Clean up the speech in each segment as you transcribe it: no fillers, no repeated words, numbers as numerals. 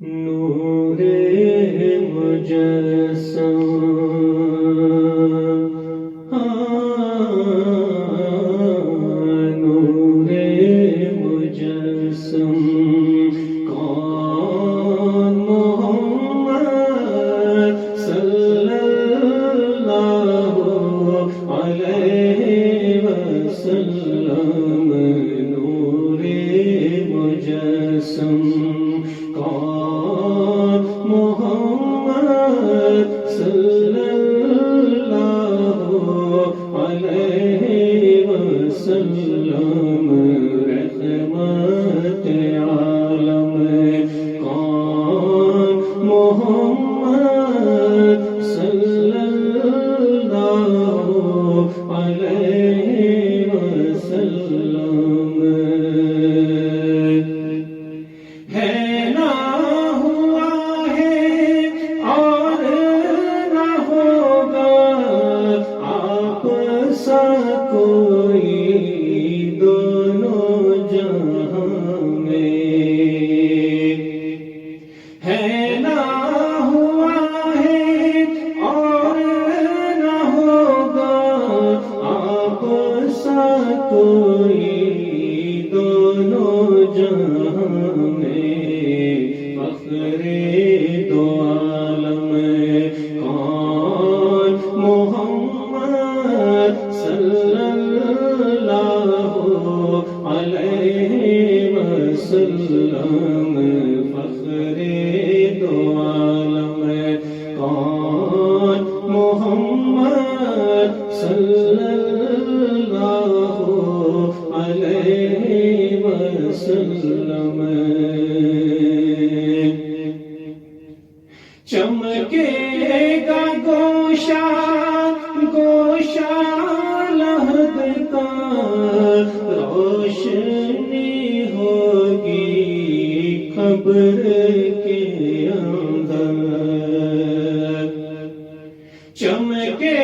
نور مجسم نور مجسم کون محمد صلی اللہ علیہ وسلم نور مجسم کون محمد صلی اللہ علیہ وسلم رحمت عالم کون محمد صلی اللہ علیہ وسلم ہے نہ ہوا ہے اور نہ ہوگا آپ سا کوئی دونوں جہاں میں ہے نہ ہوا ہے اور نہ ہوگا آپ سا کوئی دونوں جہاں میں فخر دو عالم کون محمد صلی اللہ علیہ وسلم فخر دو عالم کون محمد صلی اللہ علیہ وسلم چمکے گا گوشہ گوشہ لحد کا روشنی ہوگی قبر کے اندر چمکے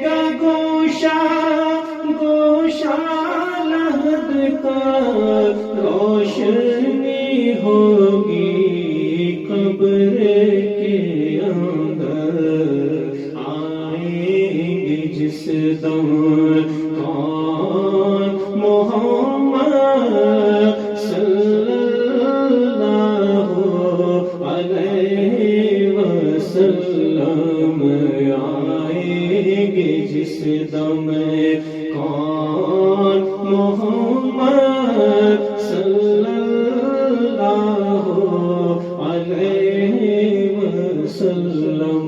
گا گوشہ گوشہ لحد کا روشنی ہوگی قبر کے اندر آئیں گے جس دم کون محمد صلی اللہ علیہ وسلم آئیں گے جس دم کون محمد صلی اللہ علیہ وسلم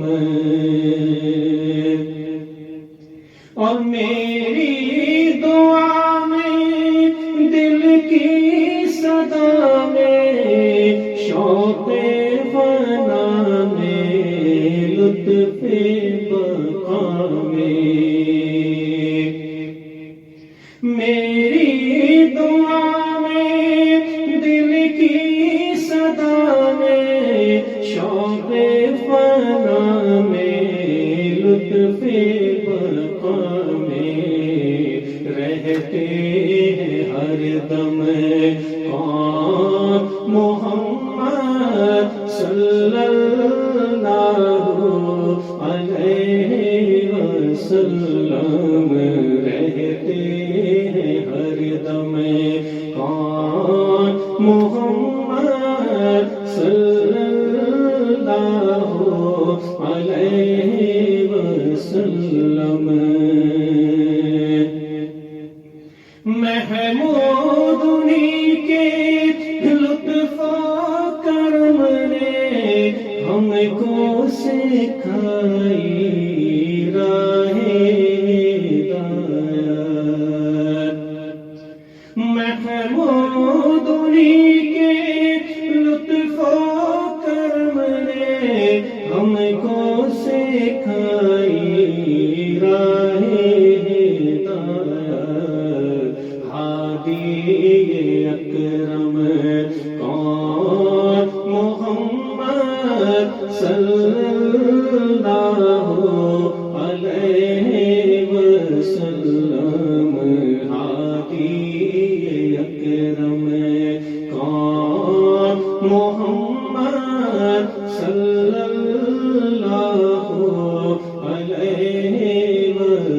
اور میری دعا میں دل کی صدا میں شوق فنا میں لطف بقا میں میری دعا میں دل کی صدا میں شوق فنا میں لطف بقا میں رہتے ہیں ہر دم کون محمد صلی اللہ علیہ وسلم رہتے ہیں ہر دم کون محمد صلی اللہ علیہ وسلم محمود انہی کے لطف و کرم نے ہم کو سکھائی راہ ہدایت محمود انہی کے لطف و کرم نے ہم کو سکھائی راہ ہدایت ہادی اکرم کون محمد صلی اللہ علیہ وسلم ہادی اکرم کون محمد